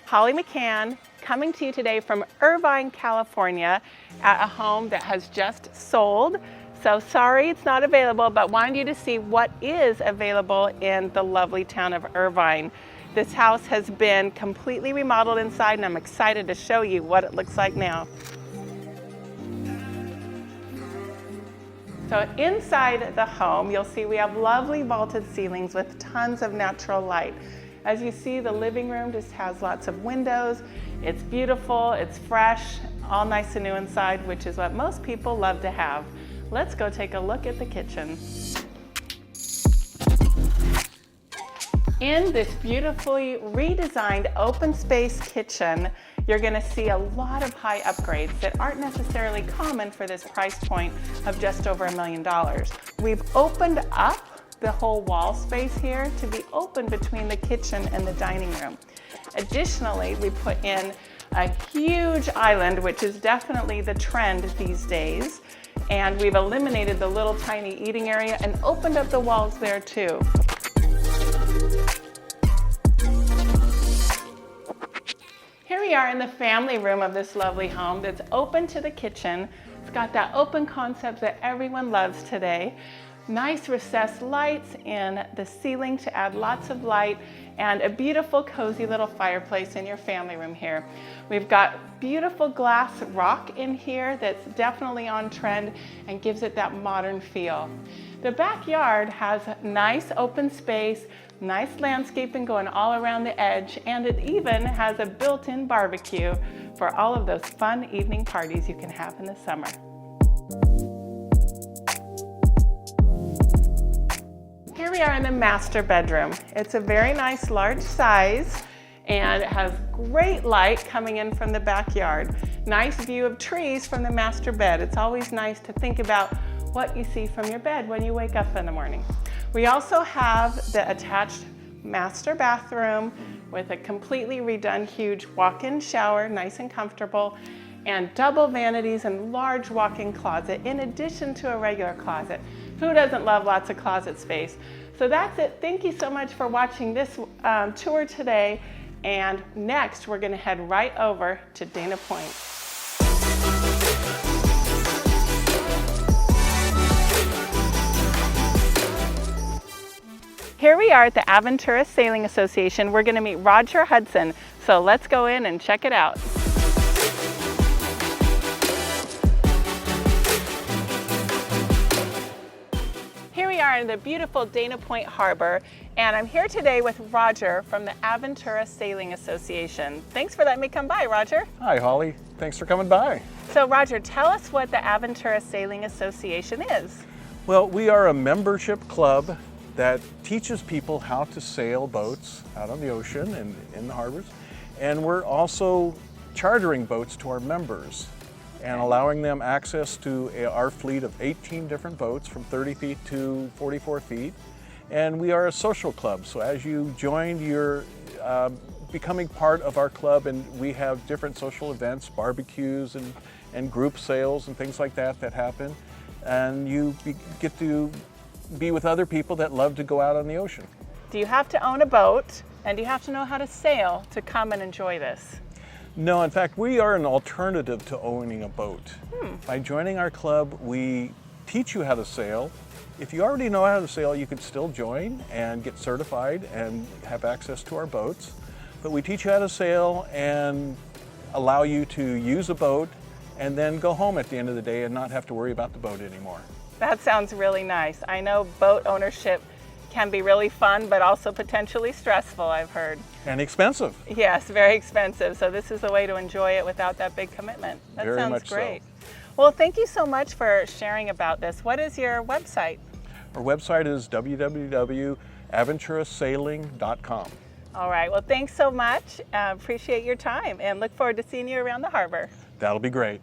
Holly McKhann, coming to you today from Irvine, California, at a home that has just sold. So sorry it's not available, but wanted you to see what is available in the lovely town of Irvine. This house has been completely remodeled inside, and I'm excited to show you what it looks like now. So inside the home, you'll see we have lovely vaulted ceilings with tons of natural light. As you see, the living room just has lots of windows. It's beautiful, it's fresh, all nice and new inside, which is what most people love to have. Let's go take a look at the kitchen. In this beautifully redesigned open space kitchen, you're going to see a lot of high upgrades that aren't necessarily common for this price point of just over $1 million. We've opened up the whole wall space here to be open between the kitchen and the dining room. Additionally, we put in a huge island, which is definitely the trend these days. And we've eliminated the little tiny eating area and opened up the walls there too. Here we are in the family room of this lovely home that's open to the kitchen. It's got that open concept that everyone loves today. Nice recessed lights in the ceiling to add lots of light, and a beautiful cozy little fireplace in your family room here. We've got beautiful glass rock in here that's definitely on trend and gives it that modern feel. The backyard has nice open space, nice landscaping going all around the edge, and it even has a built-in barbecue for all of those fun evening parties you can have in the summer. Here we are in the master bedroom. It's a very nice large size and it has great light coming in from the backyard. Nice view of trees from the master bed. It's always nice to think about what you see from your bed when you wake up in the morning. We also have the attached master bathroom with a completely redone huge walk-in shower, nice and comfortable, and double vanities and large walk-in closet in addition to a regular closet. Who doesn't love lots of closet space? So that's it. Thank you so much for watching this tour today. And next, we're going to head right over to Dana Point. Here we are at the Aventura Sailing Association. We're going to meet Roger Hudson. So let's go in and check it out. Here we are in the beautiful Dana Point Harbor, and I'm here today with Roger from the Aventura Sailing Association. Thanks for letting me come by, Roger. Hi, Holly. Thanks for coming by. So, Roger, tell us what the Aventura Sailing Association is. Well, we are a membership club that teaches people how to sail boats out on the ocean and in the harbors. And we're also chartering boats to our members and allowing them access to our fleet of 18 different boats from 30 feet to 44 feet. And we are a social club, so as you join, you're becoming part of our club, and we have different social events, barbecues and group sales and things like that happen. And you get to be with other people that love to go out on the ocean. Do you have to own a boat, and do you have to know how to sail to come and enjoy this? No, in fact, we are an alternative to owning a boat. By joining our club, we teach you how to sail. If you already know how to sail, you can still join and get certified and have access to our boats. But we teach you how to sail and allow you to use a boat and then go home at the end of the day and not have to worry about the boat anymore. That sounds really nice. I know boat ownership can be really fun, but also potentially stressful, I've heard. And expensive. Yes, very expensive. So this is a way to enjoy it without that big commitment. That Very sounds much great. so. Well, thank you so much for sharing about this. What is your website? Our website is www.aventurasailing.com. All right, well, thanks so much. Appreciate your time and look forward to seeing you around the harbor. That'll be great.